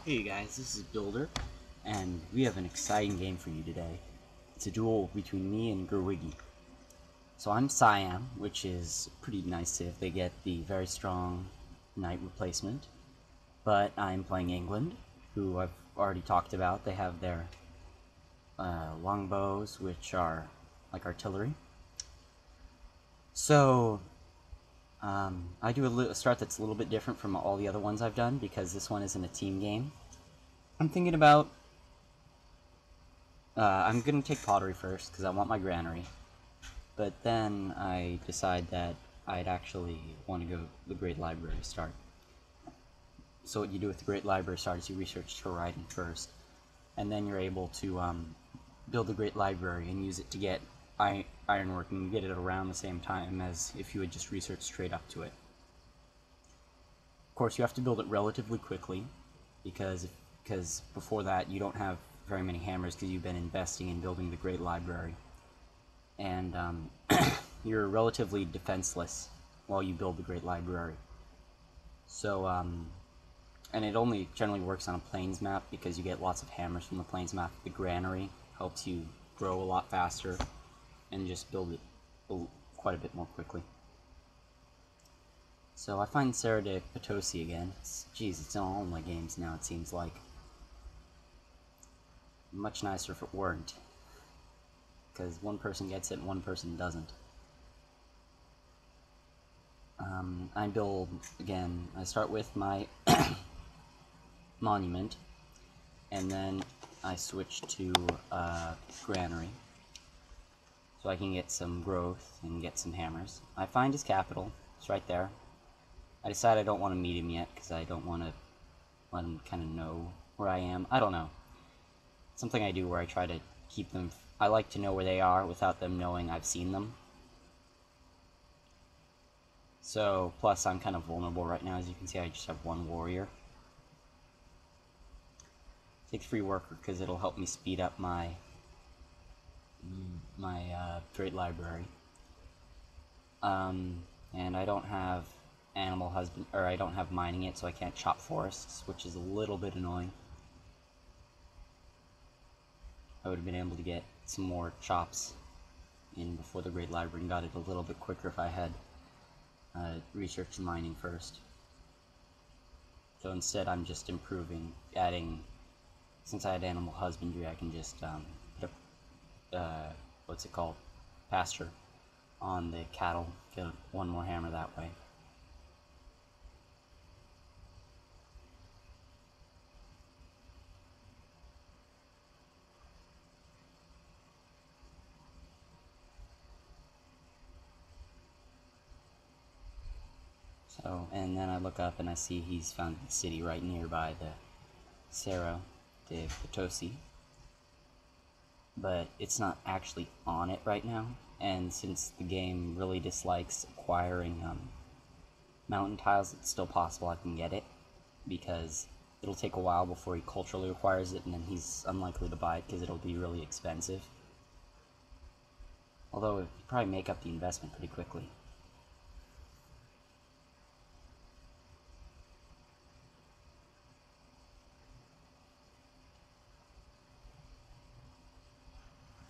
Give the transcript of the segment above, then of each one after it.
Hey you guys, this is Builder, and we have an exciting game for you today. It's a duel between me and Gerwiggy. So I'm Siam, which is a pretty nice civ. They get the very strong knight replacement. But I'm playing England, who I've already talked about. They have their longbows, which are like artillery. So I do a start that's a little bit different from all the other ones I've done, because this one isn't a team game. I'm thinking about I'm gonna take pottery first, because I want my granary. But then I decide that I'd actually want to go to the Great Library to start. So what you do with the Great Library start is you research to writing first, and then you're able to build the Great Library and use it to get ironwork, and you get it around the same time as if you had just researched straight up to it. Of course, you have to build it relatively quickly, because before that you don't have very many hammers because you've been investing in building the Great Library. And you're relatively defenseless while you build the Great Library. So, and it only generally works on a plains map because you get lots of hammers from the plains map. The granary helps you grow a lot faster and just build it quite a bit more quickly. So I find Sarah de Potosi again. Geez, it's in all my games now, it seems like. Much nicer if it weren't, because one person gets it and one person doesn't. I build, again, I start with my monument, and then I switch to granary, so I can get some growth and get some hammers. I find his capital, it's right there. I decide I don't want to meet him yet, because I don't want to let him kind of know where I am. I don't know. Something I do where I try to keep them... I like to know where they are without them knowing I've seen them. So, plus I'm kind of vulnerable right now. As you can see, I just have one warrior. Take free worker because it'll help me speed up my Great Library. And I don't have animal husband, or I don't have mining it, so I can't chop forests, which is a little bit annoying. I would have been able to get some more chops in before the Great Library and got it a little bit quicker if I had researched mining first. So instead I'm just improving, adding, since I had animal husbandry, I can just put a, what's it called, pasture on the cattle, get one more hammer that way. So, and then I look up and I see he's found the city right nearby, the Cerro de Potosi. But it's not actually on it right now, and since the game really dislikes acquiring mountain tiles, it's still possible I can get it, because it'll take a while before he culturally acquires it, and then he's unlikely to buy it because it'll be really expensive. Although it'd probably make up the investment pretty quickly.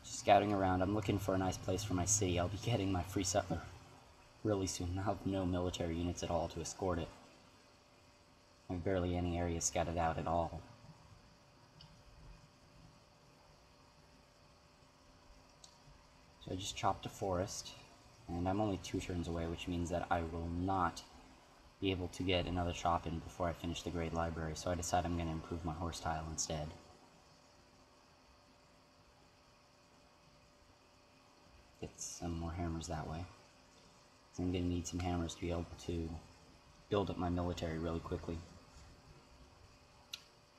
Scouting around, I'm looking for a nice place for my city. I'll be getting my free settler really soon. I'll have no military units at all to escort it. I have barely any area scouted out at all. So I just chopped a forest, and I'm only 2 turns away, which means that I will not be able to get another chop in before I finish the Great Library, so I decide I'm going to improve my horse tile instead. Get some more hammers that way. So I'm going to need some hammers to be able to build up my military really quickly.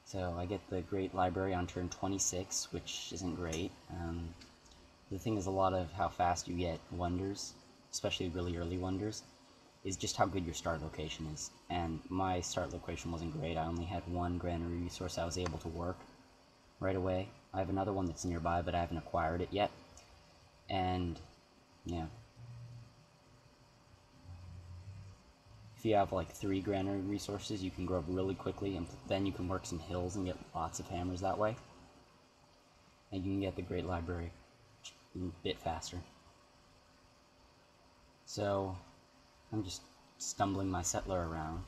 So I get the Great Library on turn 26, which isn't great. The thing is, a lot of how fast you get wonders, especially really early wonders, is just how good your start location is. And my start location wasn't great. I only had one granary resource I was able to work right away. I have another one that's nearby, but I haven't acquired it yet. And, yeah. if you have like 3 granary resources, you can grow up really quickly, and then you can work some hills and get lots of hammers that way. And you can get the Great Library a bit faster. So, I'm just stumbling my settler around.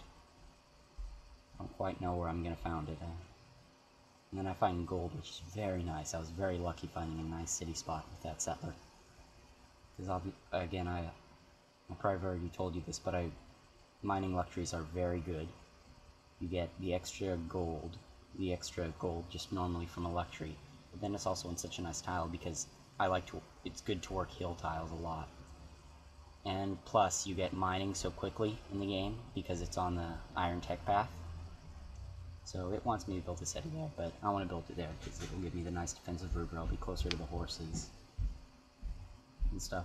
I don't quite know where I'm going to found it. And then I find gold, which is very nice. I was very lucky finding a nice city spot with that settler. Because, again, I probably already told you this, but mining luxuries are very good. You get the extra gold just normally from a luxury. But then it's also in such a nice tile because it's good to work hill tiles a lot. And plus, you get mining so quickly in the game because it's on the iron tech path. So it wants me to build a city there, but I want to build it there because it will give me the nice defensive river. I'll be closer to the horses and stuff.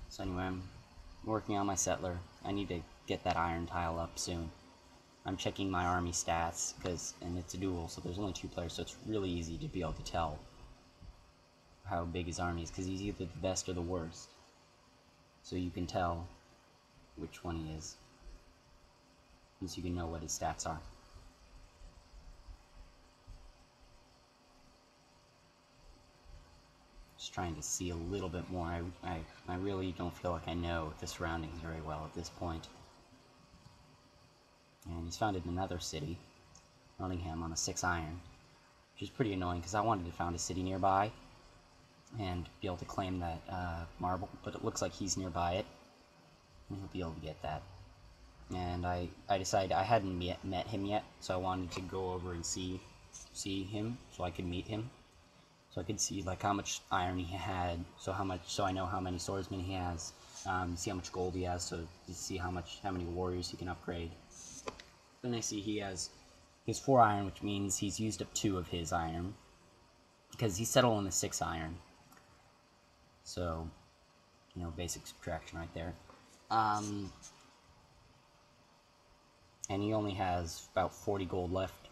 So anyway, I'm working on my settler. I need to get that iron tile up soon. I'm checking my army stats, and it's a duel, so there's only 2 players, so it's really easy to be able to tell how big his army is, because he's either the best or the worst. So you can tell which one he is, since you can know what his stats are. Just trying to see a little bit more. I really don't feel like I know the surroundings very well at this point. And he's founded another city, Nottingham, on a 6 iron, which is pretty annoying because I wanted to found a city nearby and be able to claim that marble, but it looks like he's nearby it, and he'll be able to get that. And I decided I hadn't met him yet, so I wanted to go over and see him so I could meet him. So I could see like how much iron he had, so I know how many swordsmen he has, see how much gold he has, so to see how many warriors he can upgrade. Then I see he has 4 iron, which means he's used up 2 of his iron, because he's settled on the 6 iron. So, you know, basic subtraction right there. And he only has about 40 gold left,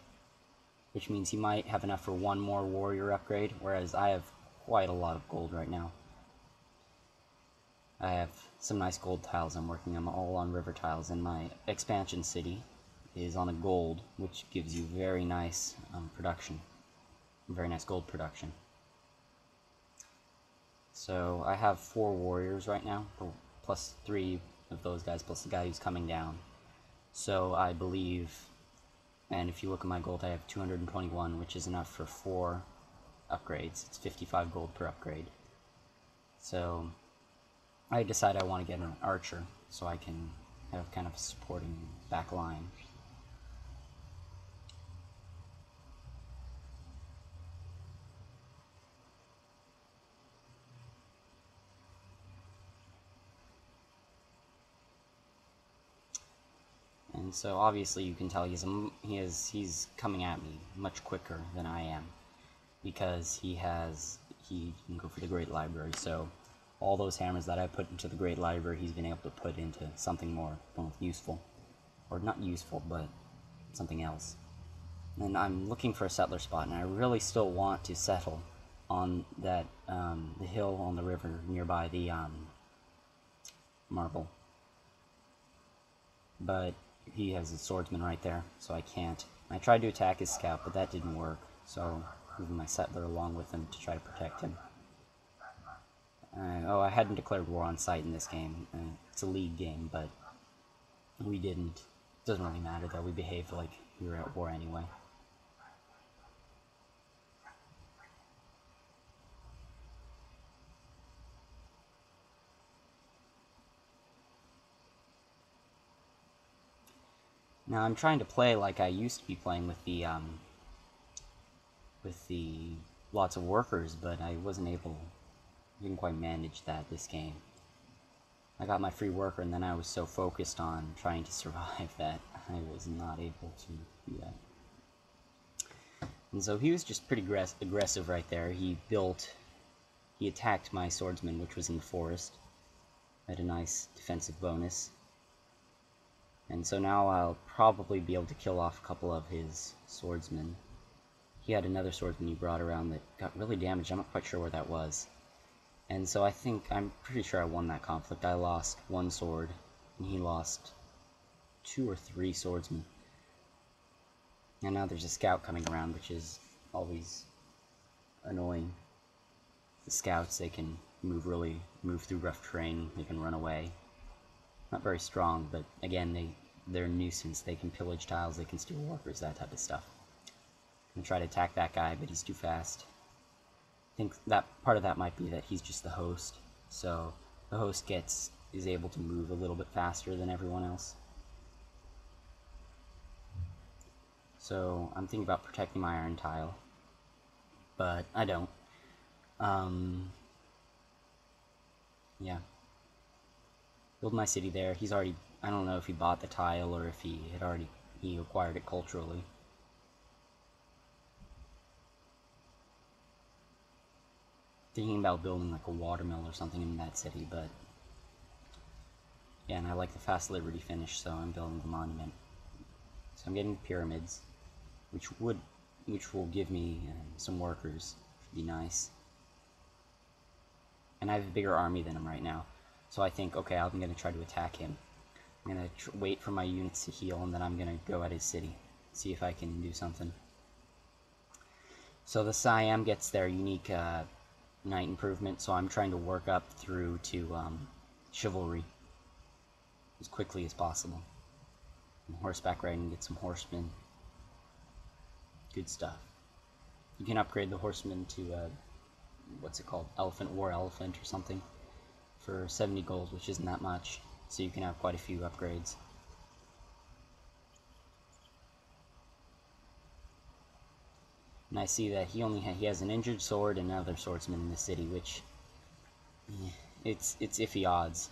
which means he might have enough for 1 more warrior upgrade, whereas I have quite a lot of gold right now. I have some nice gold tiles I'm working on, all on river tiles, and my expansion city is on a gold, which gives you very nice production, very nice gold production. So I have 4 warriors right now, plus 3 of those guys, plus the guy who's coming down. So I believe, and if you look at my gold, I have 221, which is enough for 4 upgrades. It's 55 gold per upgrade. So I decided I want to get an archer, so I can have kind of a supporting back line. And so obviously you can tell he's coming at me much quicker than I am, because he can go for the Great Library. So all those hammers that I put into the Great Library, he's been able to put into something more useful, or not useful, but something else. And I'm looking for a settler spot, and I really still want to settle on that the hill on the river nearby the marble, but he has a swordsman right there, so I can't. I tried to attack his scout, but that didn't work, so moving my settler along with him to try to protect him. Oh, I hadn't declared war on sight in this game. It's a league game, but we didn't. It doesn't really matter, though. We behaved like we were at war anyway. Now I'm trying to play like I used to be playing with the lots of workers, but I didn't quite manage that this game. I got my free worker, and then I was so focused on trying to survive that I was not able to do that. And so he was just pretty aggressive right there. He attacked my swordsman, which was in the forest. I had a nice defensive bonus. And so now I'll probably be able to kill off a couple of his swordsmen. He had another swordsman he brought around that got really damaged. I'm not quite sure where that was. And so I'm pretty sure I won that conflict. I lost one sword, and he lost 2 or 3 swordsmen. And now there's a scout coming around, which is always annoying. The scouts, they can move through rough terrain, they can run away. Not very strong, but again, they're a nuisance. They can pillage tiles, they can steal workers, that type of stuff. I'm gonna try to attack that guy, but he's too fast. I think that part of that might be that he's just the host, so the host is able to move a little bit faster than everyone else. So I'm thinking about protecting my iron tile, but I don't. Yeah. Build my city there. He's already, I don't know if he bought the tile or if he acquired it culturally. Thinking about building like a watermill or something in that city, but yeah, and I like the fast liberty finish, so I'm building the monument. So I'm getting pyramids, which will give me some workers. Should be nice. And I have a bigger army than him right now, so I think, okay, I'm going to try to attack him. I'm going to wait for my units to heal, and then I'm going to go at his city, see if I can do something. So the Siam gets their unique knight improvement, so I'm trying to work up through to chivalry as quickly as possible. And horseback riding, get some horsemen. Good stuff. You can upgrade the horsemen to what's it called? War Elephant or something for 70 gold, which isn't that much, so you can have quite a few upgrades. And I see that he has an injured sword and another swordsman in the city, which it's iffy odds.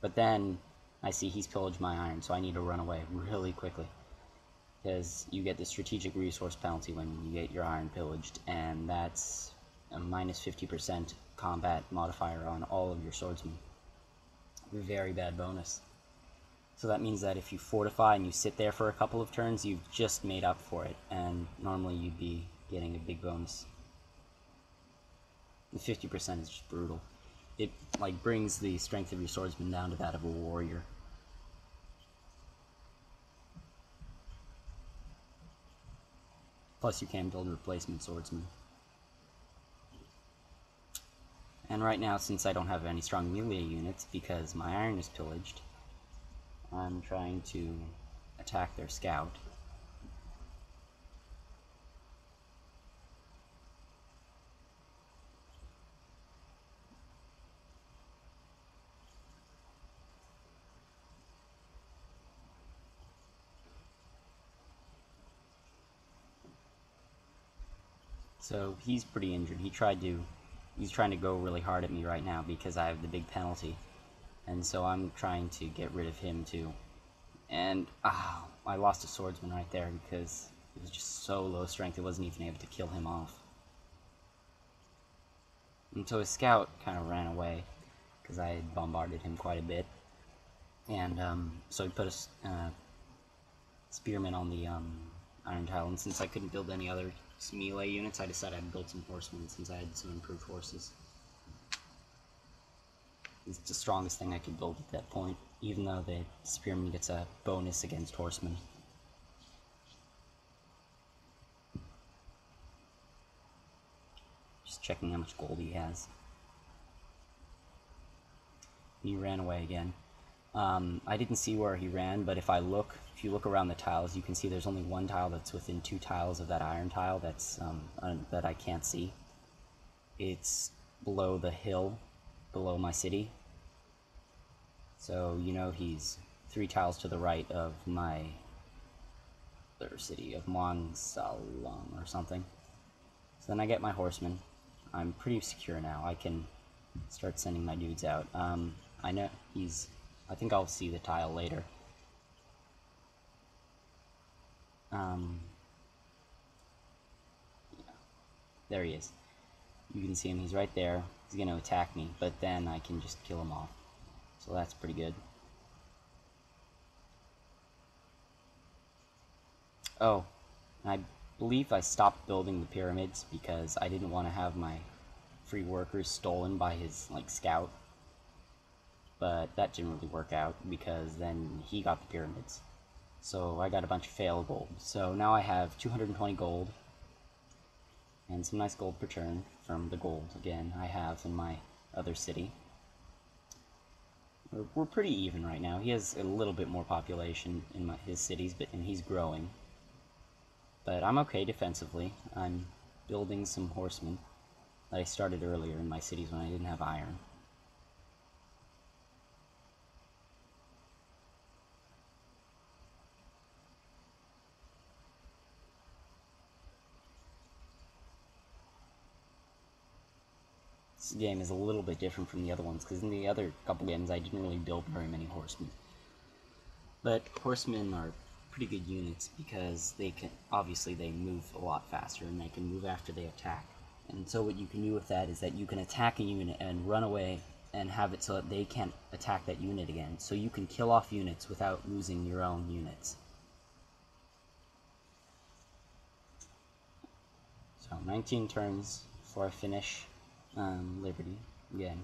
But then I see he's pillaged my iron, so I need to run away really quickly, because you get the strategic resource penalty when you get your iron pillaged, and that's a minus 50% combat modifier on all of your swordsmen. Very bad bonus. So that means that if you fortify and you sit there for a couple of turns, you've just made up for it, and normally you'd be getting a big bonus. The 50% is just brutal. It like brings the strength of your swordsman down to that of a warrior. Plus you can build replacement swordsmen. And right now, since I don't have any strong melee units because my iron is pillaged, I'm trying to attack their scout. So he's pretty injured. He's trying to go really hard at me right now because I have the big penalty. And so I'm trying to get rid of him too. And I lost a swordsman right there because it was just so low strength it wasn't even able to kill him off. And so his scout kind of ran away because I had bombarded him quite a bit. And so he put a spearman on the iron tile, and since I couldn't build any other melee units, I decided I'd build some horsemen since I had some improved horses. It's the strongest thing I could build at that point, even though the spearman gets a bonus against horsemen. Just checking how much gold he has. He ran away again. I didn't see where he ran, but if you look around the tiles, you can see there's only one tile that's within 2 tiles of that iron tile that's that I can't see. It's below the hill, below my city. So, you know, he's 3 tiles to the right of my other city, of Mongsalong or something. So then I get my horsemen. I'm pretty secure now. I can start sending my dudes out. I know I think I'll see the tile later. Yeah. There he is. You can see him, he's right there. He's going to attack me, but then I can just kill him off. So that's pretty good. Oh, and I believe I stopped building the pyramids because I didn't want to have my free workers stolen by his, like, scout. But that didn't really work out because then he got the pyramids. So I got a bunch of fail gold. So now I have 220 gold and some nice gold per turn from the gold, again, I have in my other city. We're pretty even right now. He has a little bit more population in his cities, and he's growing. But I'm okay defensively. I'm building some horsemen that I started earlier in my cities when I didn't have iron. This game is a little bit different from the other ones, because in the other couple games I didn't really build very many horsemen. But horsemen are pretty good units because they can, obviously they move a lot faster and they can move after they attack. And so what you can do with that is that you can attack a unit and run away and have it so that they can't attack that unit again. So you can kill off units without losing your own units. So 19 turns before I finish Liberty again.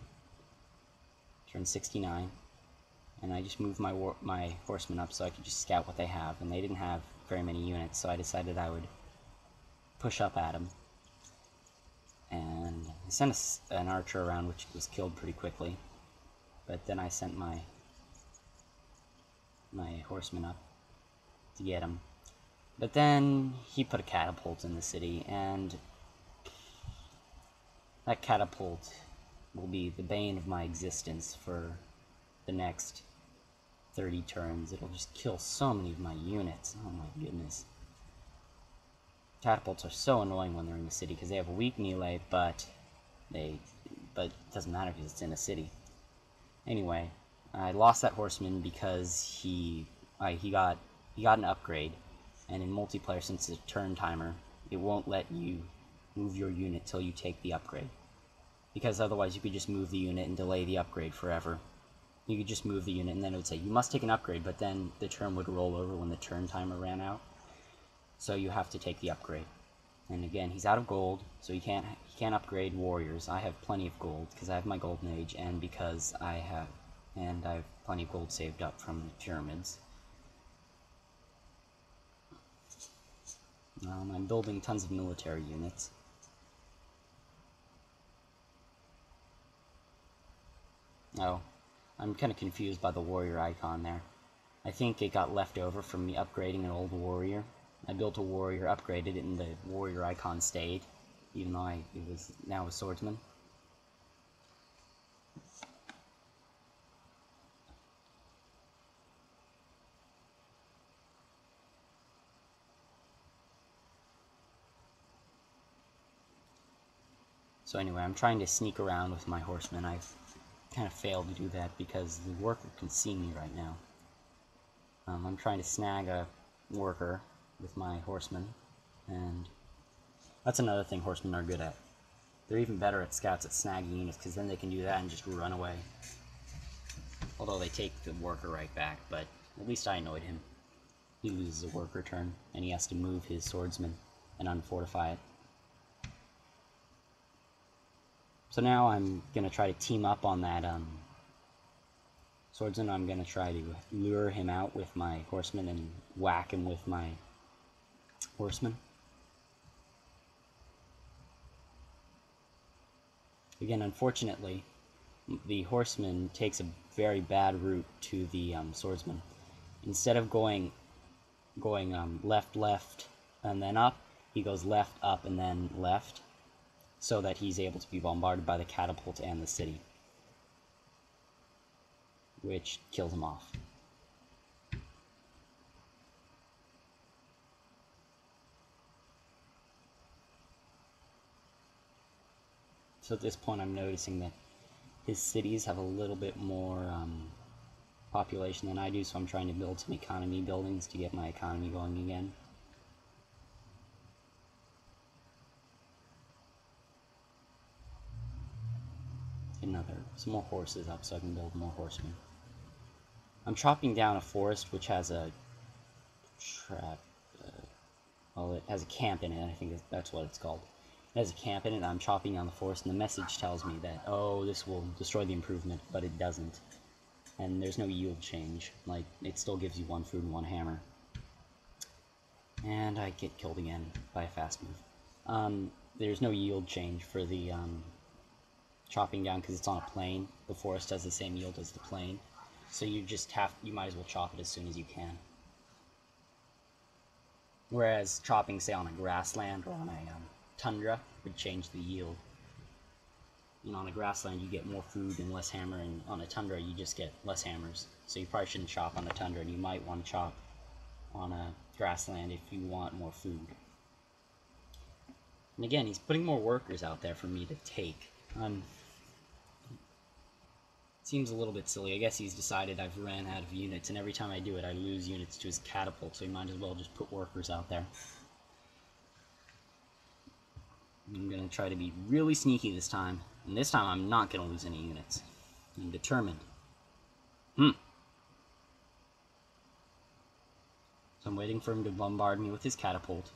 Turn 69. And I just moved my horsemen up so I could just scout what they have, and they didn't have very many units, so I decided I would push up at them. And I sent an archer around, which was killed pretty quickly, but then I sent my horsemen up to get him. But then he put a catapult in the city, and that catapult will be the bane of my existence for the next 30 turns. It'll just kill so many of my units. Oh my goodness. Catapults are so annoying when they're in the city because they have a weak melee, but it doesn't matter because it's in a city. Anyway, I lost that horseman because he got an upgrade, and in multiplayer, since it's a turn timer, it won't let you move your unit till you take the upgrade, because otherwise you could just move the unit and delay the upgrade forever. You could just move the unit, and then it would say, you must take an upgrade, but then the turn would roll over when the turn timer ran out. So you have to take the upgrade. And again, he's out of gold, so he can't upgrade warriors. I have plenty of gold, because I have my golden age, and because I have plenty of gold saved up from the pyramids. I'm building tons of military units. Oh. I'm kind of confused by the warrior icon there. I think it got left over from me upgrading an old warrior. I built a warrior, upgraded it, and the warrior icon stayed, even though it was now a swordsman. So anyway, I'm trying to sneak around with my horsemen. I've kind of failed to do that because the worker can see me right now. I'm trying to snag a worker with my horsemen, and that's another thing horsemen are good at. They're even better at scouts at snagging units, because then they can do that and just run away. Although they take the worker right back, but at least I annoyed him. He loses a worker turn, and he has to move his swordsman and unfortify it. So now I'm going to try to team up on that swordsman. I'm going to try to lure him out with my horseman and whack him with my horseman. Again, unfortunately, the horseman takes a very bad route to the swordsman. Instead of going left, left, and then up, he goes left, up, and then left, so that he's able to be bombarded by the catapult and the city, which kills him off. So at this point I'm noticing that his cities have a little bit more population than I do, so I'm trying to build some economy buildings to get my economy going again. Some more horses up so I can build more horsemen. I'm chopping down a forest which has a well, it has a camp in it, I think that's what it's called. It has a camp in it, and I'm chopping down the forest, and the message tells me that, oh, this will destroy the improvement, but it doesn't. And there's no yield change. Like, it still gives you 1 food and 1 hammer. And I get killed again by a fast move. There's no yield change for the chopping down because it's on a plane. The forest has the same yield as the plane. So you might as well chop it as soon as you can. Whereas chopping, say, on a grassland or on a tundra would change the yield. You know, on a grassland you get more food and less hammer, and on a tundra you just get less hammers. So you probably shouldn't chop on a tundra, and you might want to chop on a grassland if you want more food. And again, he's putting more workers out there for me to take. Seems a little bit silly. I guess he's decided I've ran out of units, and every time I do it I lose units to his catapult, so he might as well just put workers out there. I'm going to try to be really sneaky this time, and this time I'm not going to lose any units. I'm determined. So I'm waiting for him to bombard me with his catapult.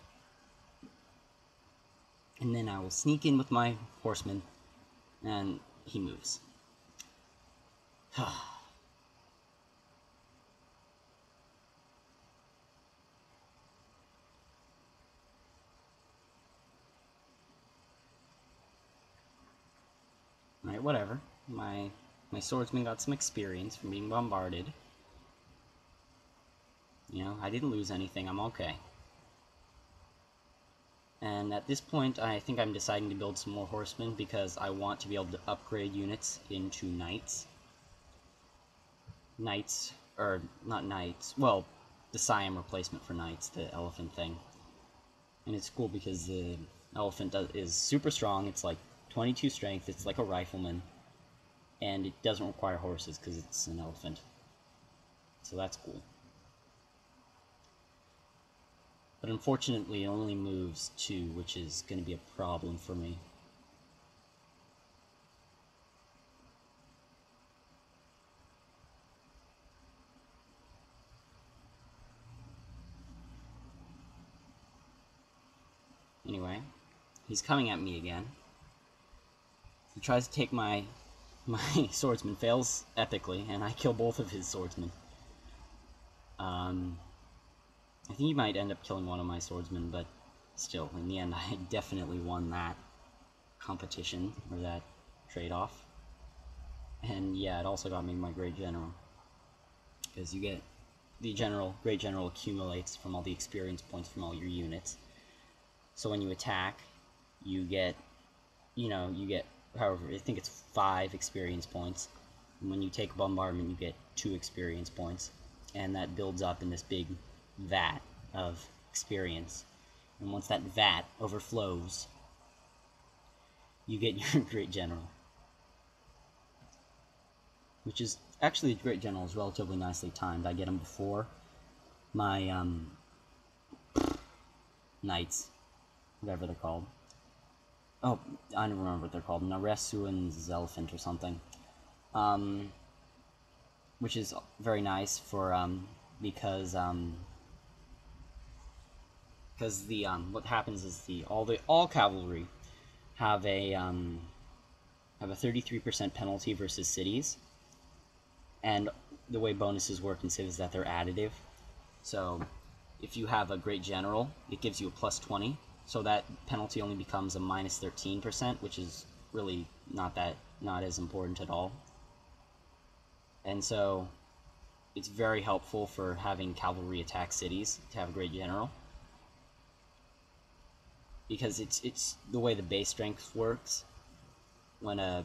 And then I will sneak in with my horsemen, and he moves. Alright, whatever. My swordsman got some experience from being bombarded. You know, I didn't lose anything, I'm okay. And at this point, I think I'm deciding to build some more horsemen because I want to be able to upgrade units into knights. Knights, or not knights, well, the Siam replacement for knights, the elephant thing. And it's cool because the elephant is super strong, it's like 22 strength, it's like a rifleman, and it doesn't require horses because it's an elephant. So that's cool. But unfortunately it only moves 2, which is going to be a problem for me. Anyway, he's coming at me again. He tries to take my swordsman, fails epically, and I kill both of his swordsmen. I think he might end up killing one of my swordsmen, but still, in the end, I definitely won that competition, or that trade-off. And yeah, it also got me my Great General. Because you get the Great General accumulates from all the experience points from all your units. So when you attack, you get, however, I think it's 5 experience points. And when you take bombardment, you get 2 experience points. And that builds up in this big vat of experience. And once that vat overflows, you get your Great General. Which is, actually, the Great General is relatively nicely timed. I get him before my, knights. Whatever they're called. Oh, I don't remember what they're called. Naresuan's elephant or something. Which is very nice for, because the what happens is all cavalry have a 33% penalty versus cities, and the way bonuses work in Civ is that they're additive. So if you have a Great General, it gives you a plus 20, so that penalty only becomes a minus 13%, which is really not as important at all. And so it's very helpful for having cavalry attack cities to have a Great General, because it's the way the base strength works. When a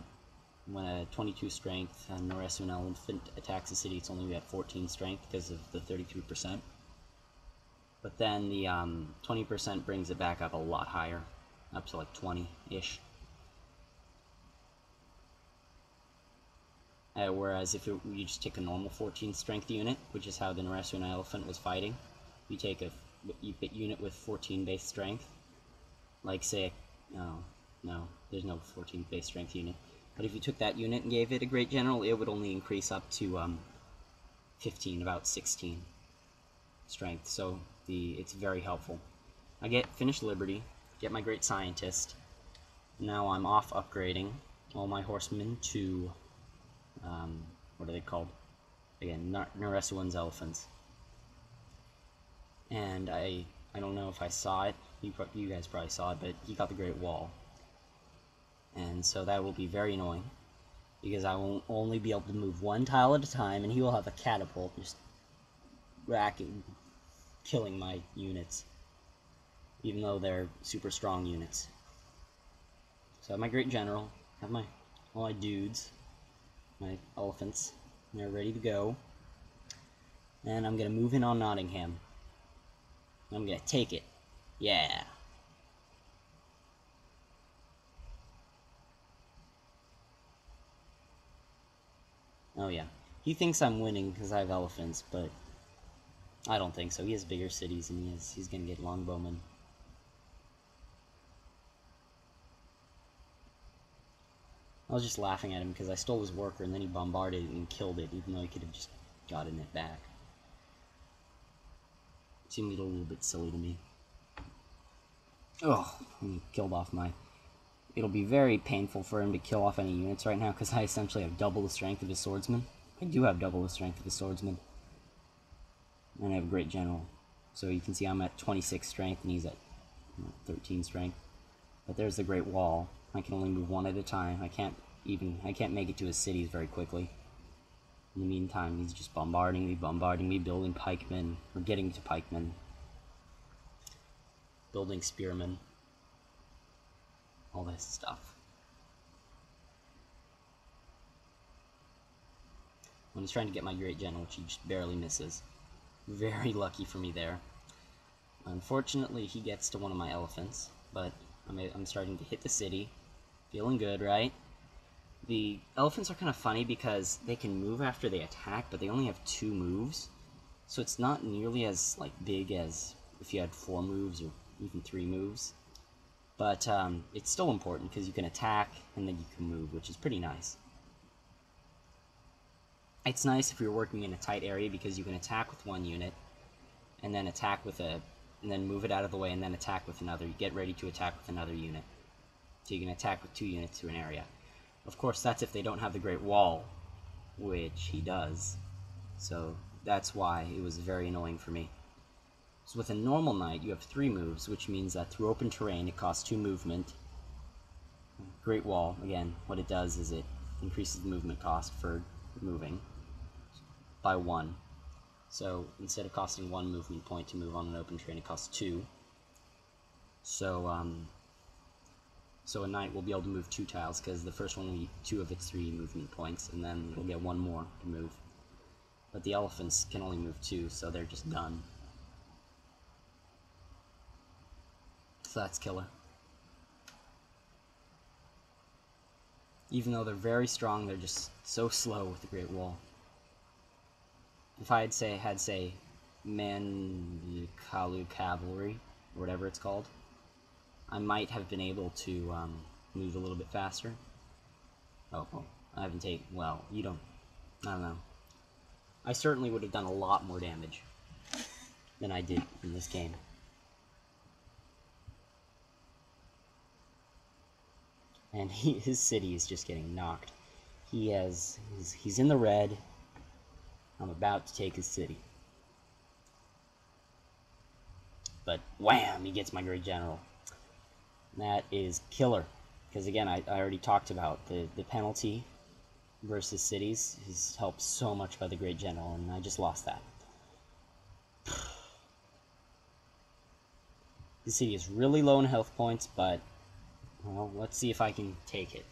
22 strength Naresuan elephant attacks a city, it's only at 14 strength because of the 33%. But then the 20% brings it back up a lot higher, up to like 20-ish. Whereas if you just take a normal 14 strength unit, which is how the Naresuan elephant was fighting, you take a unit with 14 base strength, like say, no, there's no 14 base strength unit. But if you took that unit and gave it a Great General, it would only increase up to 15, about 16 strength. So it's very helpful. I finish Liberty, get my great scientist. Now I'm off upgrading all my horsemen to, what are they called? Again, Naresuan's elephants. And I don't know if I saw it, you guys probably saw it, but he got the Great Wall. And so that will be very annoying, because I will only be able to move one tile at a time, and he will have a catapult just killing my units, even though they're super strong units. So I have my Great General, I have all my dudes, my elephants, and they're ready to go. And I'm going to move in on Nottingham. I'm going to take it. Yeah. Oh yeah. He thinks I'm winning because I have elephants, but I don't think so. He has bigger cities, and he's going to get longbowmen. I was just laughing at him because I stole his worker, and then he bombarded it and killed it, even though he could have just gotten it back. It seemed a little bit silly to me. Oh, he killed off my... It'll be very painful for him to kill off any units right now, because I essentially have double the strength of his swordsman. I do have double the strength of his swordsman. And I have a great general. So you can see I'm at 26 strength, and he's at 13 strength. But there's the Great Wall. I can only move one at a time. I can't make it to his cities very quickly. In the meantime, he's just bombarding me, building pikemen, or getting to pikemen. Building spearmen. All this stuff. When he's trying to get my Great General, which he just barely misses. Very lucky for me there. Unfortunately, he gets to one of my elephants, but I'm starting to hit the city. Feeling good, right? The elephants are kind of funny because they can move after they attack, but they only have 2 moves. So it's not nearly as big as if you had 4 moves or even 3 moves. But it's still important because you can attack and then you can move, which is pretty nice. It's nice if you're working in a tight area because you can attack with one unit and then and then move it out of the way and then attack with another. You get ready to attack with another unit. So you can attack with 2 units to an area. Of course, that's if they don't have the Great Wall, which he does. So that's why it was very annoying for me. So with a normal knight, you have 3 moves, which means that through open terrain, it costs 2 movement. Great Wall, again, what it does is it increases the movement cost for moving by 1. So instead of costing 1 movement point to move on an open terrain, it costs 2. So a knight will be able to move 2 tiles, because the first one will be 2 of its 3 movement points, and then it'll get 1 more to move. But the elephants can only move 2, so they're just done. So that's killer. Even though they're very strong, they're just so slow with the Great Wall. If I had say Mankalu Cavalry, or whatever it's called, I might have been able to move a little bit faster. Oh, well, I haven't taken... Well, I don't know. I certainly would have done a lot more damage than I did in this game. And his city is just getting knocked. He's in the red. I'm about to take his city. But wham! He gets my Great General. That is killer. Because again, I already talked about the penalty versus cities is helped so much by the Great General, and I just lost that. The city is really low in health points, but well, let's see if I can take it.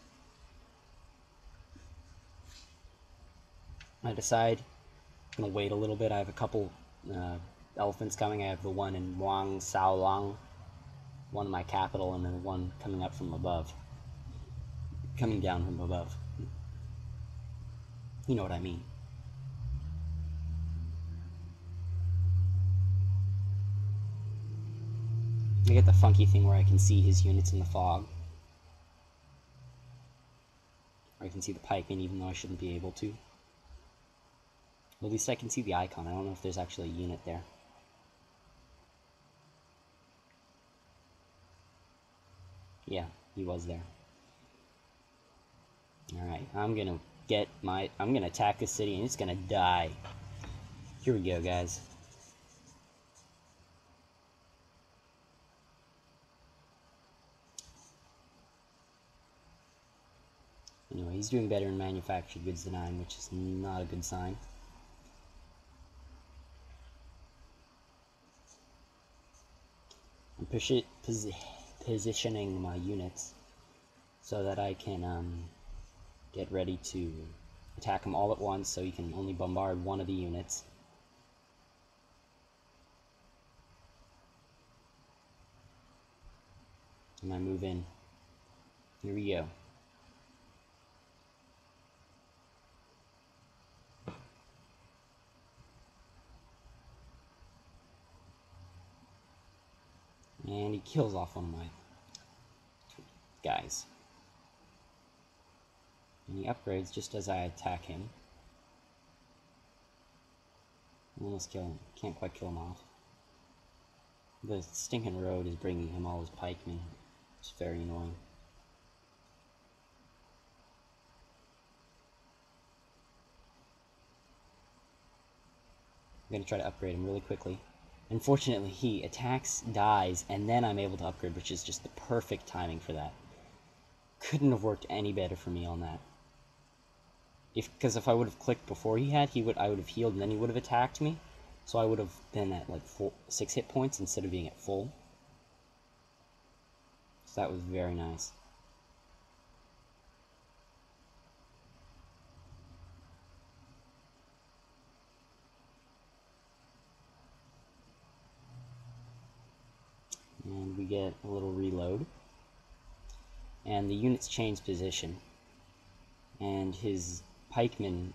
I decide I'm going to wait a little bit. I have a couple elephants coming. I have the one in Muang Sao Long, one in my capital, and then one coming up from above. Coming down from above. You know what I mean. I get the funky thing where I can see his units in the fog. Or I can see the pikemen even though I shouldn't be able to. Well, at least I can see the icon. I don't know if there's actually a unit there. Yeah, he was there. Alright, I'm gonna attack the city and it's gonna die. Here we go, guys. Anyway, he's doing better in manufactured goods than I am, which is not a good sign. I'm positioning my units so that I can get ready to attack him all at once, so he can only bombard one of the units. And I move in. Here we go. And he kills off one of my guys. And he upgrades just as I attack him. Almost kill him. Can't quite kill him off. The stinking road is bringing him all his pikemen. It's very annoying. I'm going to try to upgrade him really quickly. Unfortunately, he attacks, dies, and then I'm able to upgrade, which is just the perfect timing for that. Couldn't have worked any better for me on that. Because if I would have clicked before I would have healed and then he would have attacked me. So I would have been at like 6 hit points instead of being at full. So that was very nice. And we get a little reload. And the units change position. And his pikemen,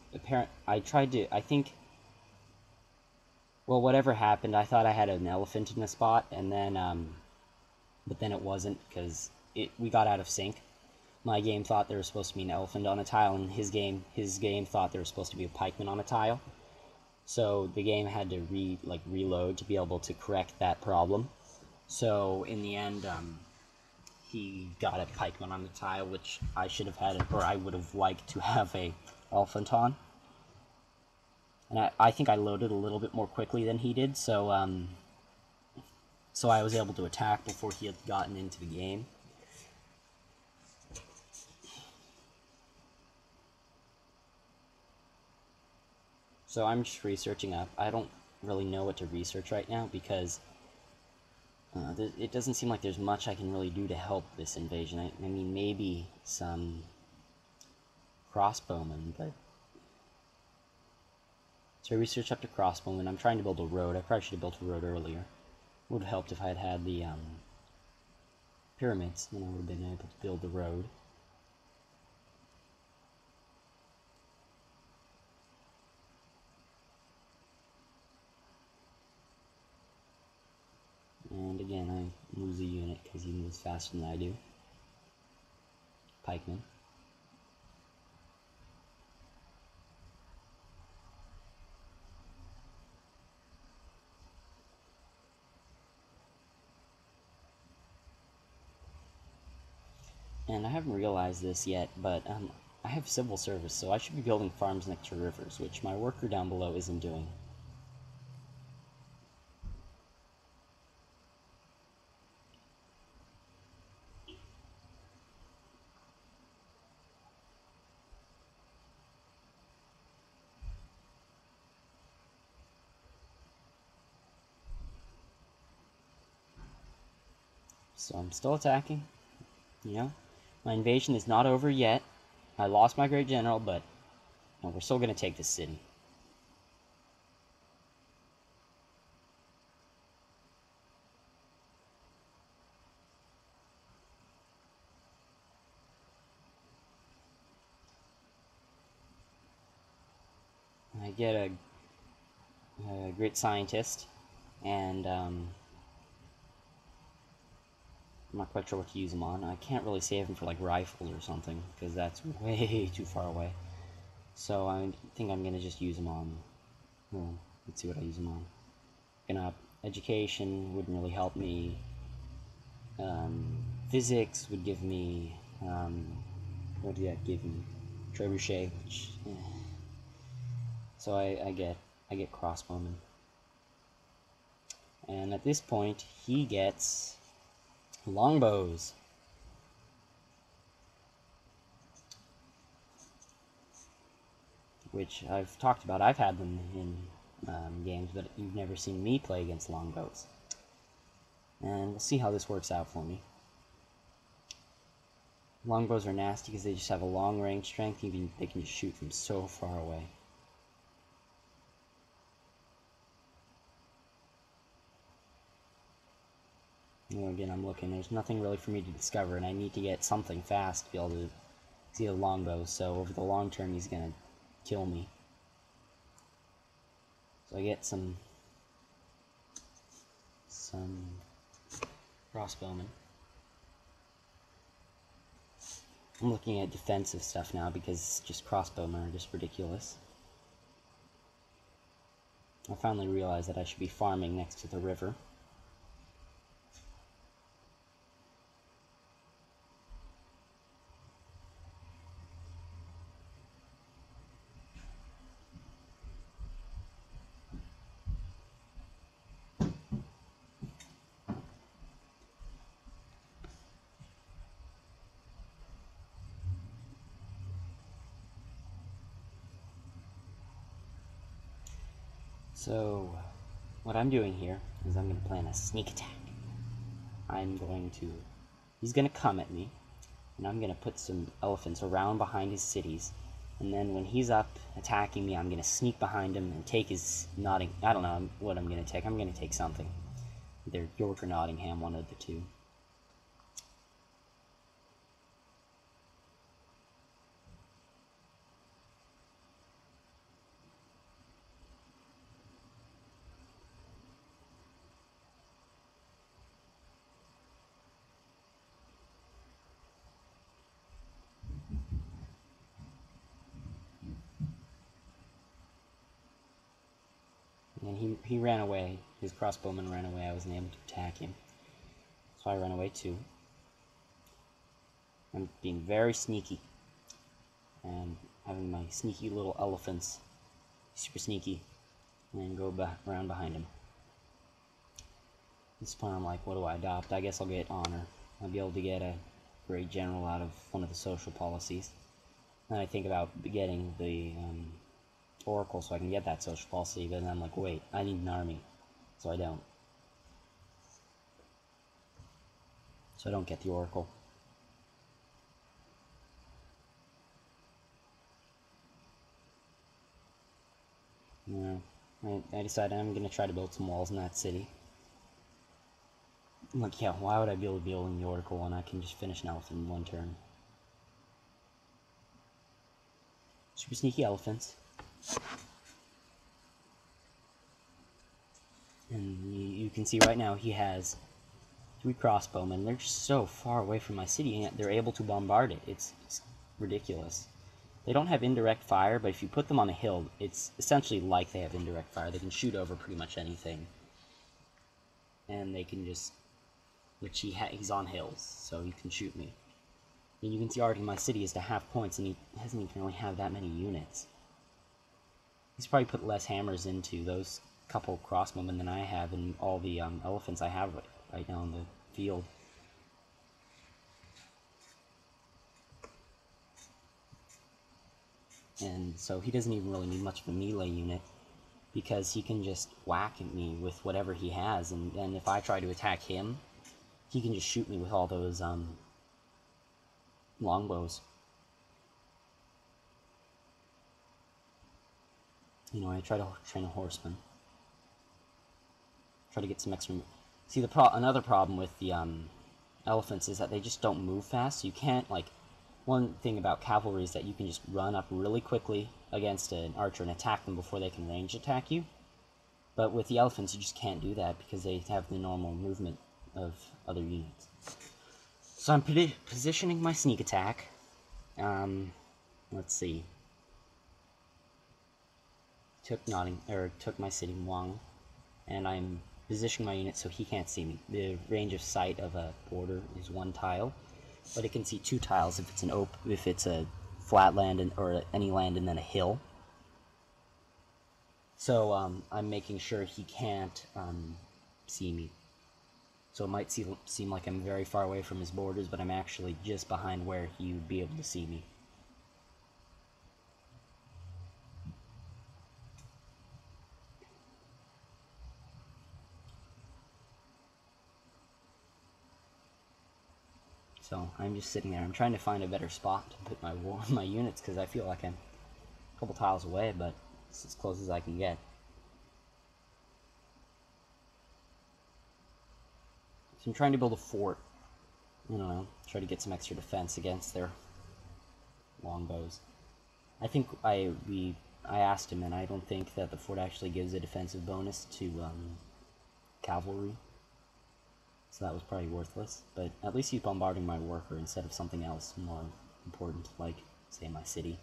well, whatever happened, I thought I had an elephant in a spot, and then, but then it wasn't, because we got out of sync. My game thought there was supposed to be an elephant on a tile, and his game thought there was supposed to be a pikeman on a tile. So the game had to reload to be able to correct that problem. So in the end, he got a pikeman on the tile, which I should have had, or I would have liked to have a elephant on. And I think I loaded a little bit more quickly than he did, so I was able to attack before he had gotten into the game. So I'm just researching up. I don't really know what to research right now, because it doesn't seem like there's much I can really do to help this invasion. I mean, maybe some crossbowmen, but... So I researched up to crossbowmen. I'm trying to build a road. I probably should have built a road earlier. Would have helped if I had had the pyramids, then I would have been able to build the road. And again, I lose a unit because he moves faster than I do. Pikeman. And I haven't realized this yet, but I have civil service, so I should be building farms next to rivers, which my worker down below isn't doing. So I'm still attacking, you know? My invasion is not over yet. I lost my great general, but we're still going to take this city. I get a great scientist, and I'm not quite sure what to use him on. I can't really save him for like rifles or something, because that's way too far away. So I think I'm gonna just use him on. Well, let's see what I use him on. Education wouldn't really help me. Physics would give me, what did that give me? Trebuchet, which, so I get crossbowman. And at this point, he gets longbows. Which I've talked about. I've had them in games, but you've never seen me play against longbows. And we'll see how this works out for me. Longbows are nasty because they just have a long range strength. They can just shoot from so far away. And again, I'm looking. There's nothing really for me to discover, and I need to get something fast to be able to see a longbow. So over the long term, he's gonna kill me. So I get some crossbowmen. I'm looking at defensive stuff now because just crossbowmen are just ridiculous. I finally realized that I should be farming next to the river. So, what I'm doing here is I'm going to plan a sneak attack. He's going to come at me, and I'm going to put some elephants around behind his cities, and then when he's up attacking me, I'm going to sneak behind him and take his I don't know what I'm going to take. I'm going to take something. Either York or Nottingham, one of the two. And he ran away. His crossbowman ran away. I wasn't able to attack him. So I ran away too. I'm being very sneaky. And having my sneaky little elephants, super sneaky, and go around behind him. At this point I'm like, what do I adopt? I guess I'll get honor. I'll be able to get a great general out of one of the social policies. Then I think about getting the Oracle so I can get that social policy, but then I'm like, wait, I need an army, so I don't. So I don't get the Oracle. Yeah, I decided I'm going to try to build some walls in that city. I'm like, yeah, why would I be able to build in the Oracle when I can just finish an elephant in one turn? Super sneaky elephants. And you can see right now he has 3 crossbowmen. They're just so far away from my city, and yet they're able to bombard it. It's ridiculous. They don't have indirect fire, but if you put them on a hill, it's essentially like they have indirect fire. They can shoot over pretty much anything. And they can just... Which he's on hills, so he can shoot me. And you can see already my city is to half points, and he doesn't even really have that many units. He's probably put less hammers into those couple crossbowmen than I have, and all the elephants I have right now in the field. And so he doesn't even really need much of a melee unit, because he can just whack at me with whatever he has, and if I try to attack him, he can just shoot me with all those longbows. You know, I try to train a horseman. Try to get some extra... See, another problem with the elephants is that they just don't move fast, so you can't, like... One thing about cavalry is that you can just run up really quickly against an archer and attack them before they can range attack you. But with the elephants, you just can't do that because they have the normal movement of other units. So I'm positioning my sneak attack. Let's see. Took my city, Muang, and I'm positioning my unit so he can't see me. The range of sight of a border is 1 tile, but it can see 2 tiles if it's a flat land or any land and then a hill. So I'm making sure he can't see me. So it might seem like I'm very far away from his borders, but I'm actually just behind where he would be able to see me. So I'm just sitting there. I'm trying to find a better spot to put my units, because I feel like I'm a couple tiles away, but it's as close as I can get. So I'm trying to build a fort. I don't know, try to get some extra defense against their longbows. I think I asked him, and I don't think that the fort actually gives a defensive bonus to cavalry. So that was probably worthless, but at least he's bombarding my worker instead of something else more important, like, say, my city.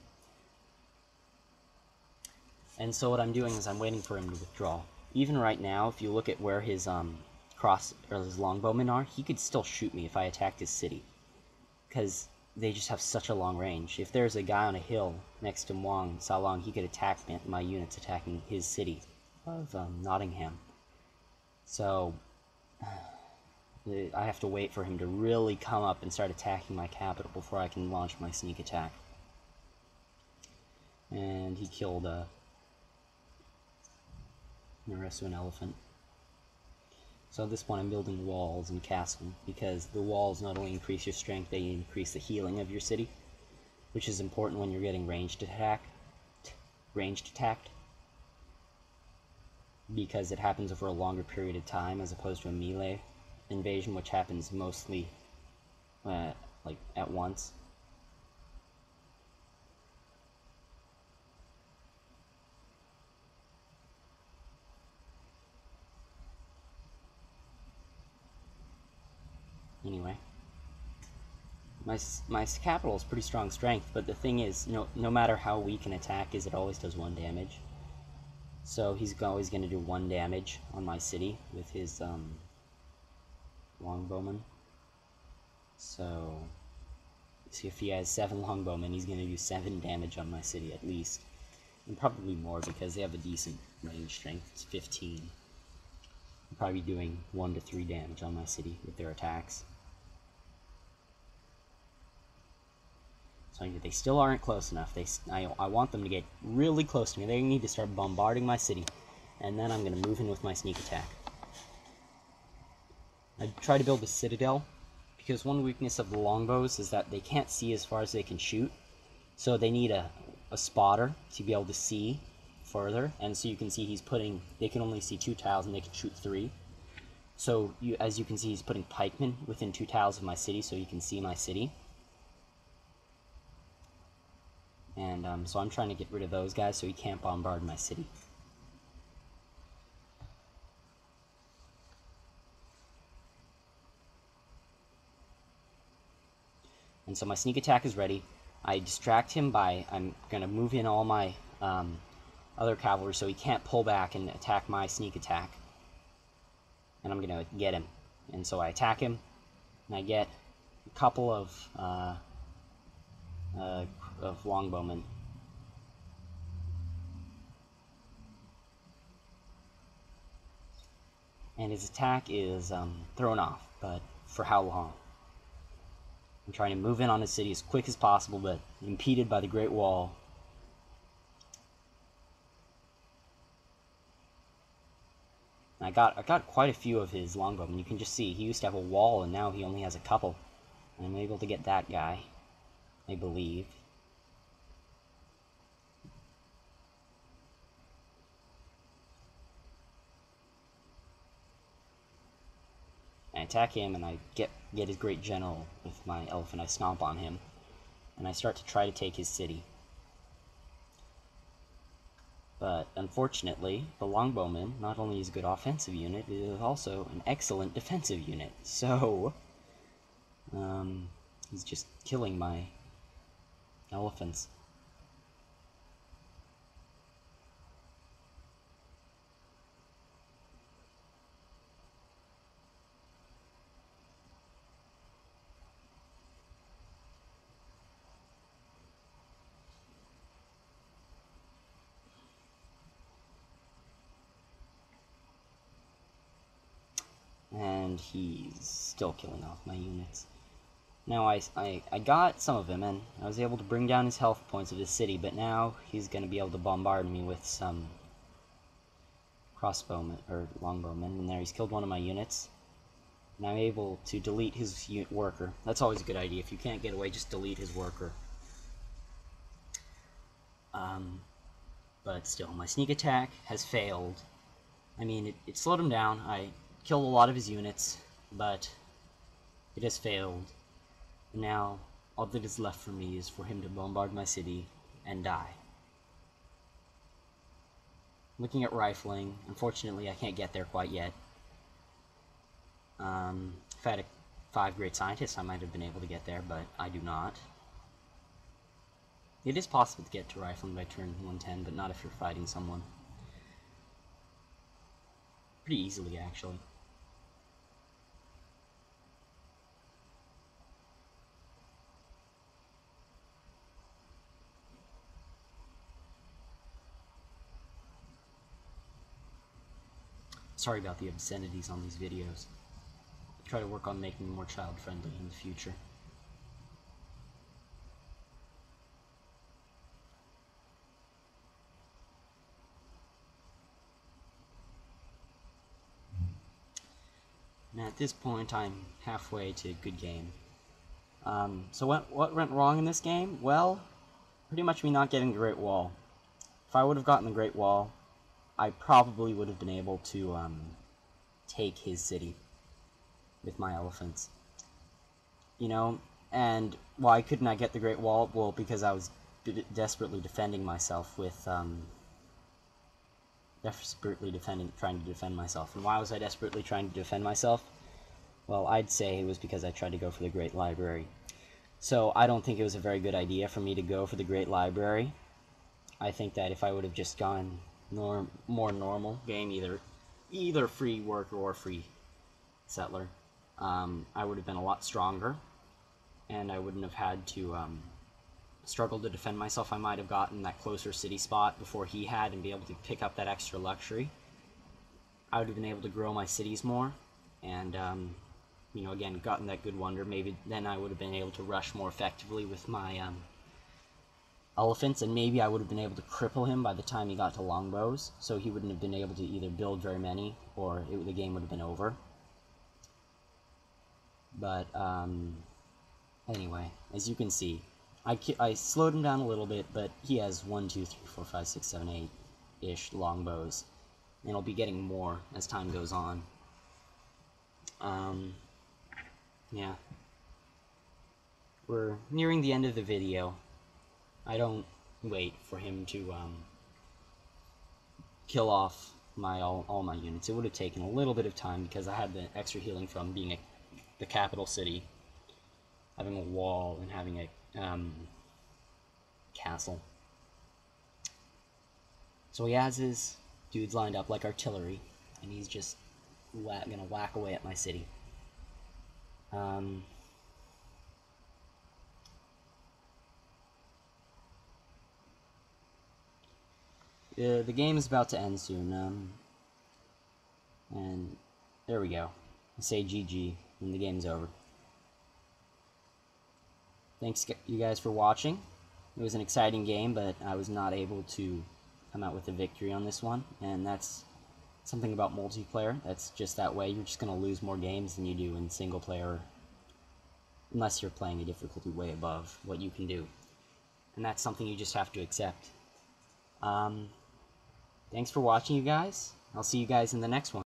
And so what I'm doing is I'm waiting for him to withdraw. Even right now, if you look at where his his longbowmen are, he could still shoot me if I attacked his city, because they just have such a long range. If there's a guy on a hill next to Salong, he could attack my units attacking his city of Nottingham. So I have to wait for him to really come up and start attacking my capital before I can launch my sneak attack. And he killed the rest of an elephant. So at this point I'm building walls and castle, because the walls not only increase your strength, they increase the healing of your city, which is important when you're getting ranged attacked, because it happens over a longer period of time as opposed to a melee invasion, which happens mostly like at once. Anyway, my capital is pretty strong strength, but the thing is, no matter how weak an attack is, it always does 1 damage. So he's always going to do 1 damage on my city with his longbowmen. So if he has 7 longbowmen, he's going to do 7 damage on my city at least. And probably more, because they have a decent range strength. It's 15. I'll probably be doing 1 to 3 damage on my city with their attacks. So they still aren't close enough. I want them to get really close to me. They need to start bombarding my city, and then I'm going to move in with my sneak attack. I try to build a citadel, because one weakness of the longbows is that they can't see as far as they can shoot. So they need a spotter to be able to see further, and so you can see they can only see 2 tiles and they can shoot 3. So as you can see, he's putting pikemen within 2 tiles of my city so you can see my city. And so I'm trying to get rid of those guys so he can't bombard my city. And so my sneak attack is ready. I distract him I'm going to move in all my other cavalry so he can't pull back and attack my sneak attack. And I'm going to get him. And so I attack him, and I get a couple of longbowmen. And his attack is thrown off, but for how long? I'm trying to move in on his city as quick as possible, but impeded by the Great Wall. And I got quite a few of his longbowmen. You can just see he used to have a wall, and now he only has a couple. And I'm able to get that guy, I believe. I attack him, and I get his great general with my elephant. I stomp on him, and I start to try to take his city. But unfortunately, the longbowman not only is a good offensive unit, it is also an excellent defensive unit. So he's just killing my elephants. and he's still killing off my units. Now I got some of him, and I was able to bring down his health points of his city, but now he's going to be able to bombard me with some crossbowmen, or longbowmen, and there he's killed one of my units. And I'm able to delete his worker. That's always a good idea. If you can't get away, just delete his worker. But still, my sneak attack has failed. I mean, it slowed him down. I killed a lot of his units, but it has failed. Now, all that is left for me is for him to bombard my city and die. Looking at rifling, unfortunately I can't get there quite yet. If I had 5 great scientists, I might have been able to get there, but I do not. It is possible to get to rifling by turn 110, but not if you're fighting someone. Pretty easily, actually. Sorry about the obscenities on these videos. I'll try to work on making them more child-friendly in the future. And at this point, I'm halfway to good game. So what went wrong in this game? Well, pretty much me not getting the Great Wall. If I would have gotten the Great Wall, I probably would have been able to take his city with my elephants. You know, and why couldn't I get the Great Wall? Well, because I was desperately defending myself with, trying to defend myself. And why was I desperately trying to defend myself? Well, I'd say it was because I tried to go for the Great Library. So I don't think it was a very good idea for me to go for the Great Library. I think that if I would have just gone more normal game, either free worker or free settler, I would have been a lot stronger, and I wouldn't have had to struggle to defend myself. I might have gotten that closer city spot before he had and be able to pick up that extra luxury. I would have been able to grow my cities more, and you know, again, gotten that good wonder. Maybe then I would have been able to rush more effectively with my elephants, and maybe I would have been able to cripple him by the time he got to longbows, so he wouldn't have been able to either build very many, or the game would have been over. But anyway, as you can see, I slowed him down a little bit, but he has 1, 2, 3, 4, 5, 6, 7, 8-ish longbows, and I'll be getting more as time goes on. Yeah. We're nearing the end of the video. I don't wait for him to kill off all my units. It would have taken a little bit of time because I had the extra healing from being the capital city, having a wall, and having a castle. So he has his dudes lined up like artillery, and he's just gonna whack away at my city. The game is about to end soon, and there we go. I say GG, and the game's over. Thanks you guys for watching. It was an exciting game, but I was not able to come out with a victory on this one, and that's something about multiplayer. That's just that way. You're just going to lose more games than you do in single player, unless you're playing a difficulty way above what you can do. And that's something you just have to accept. Thanks for watching, you guys. I'll see you guys in the next one.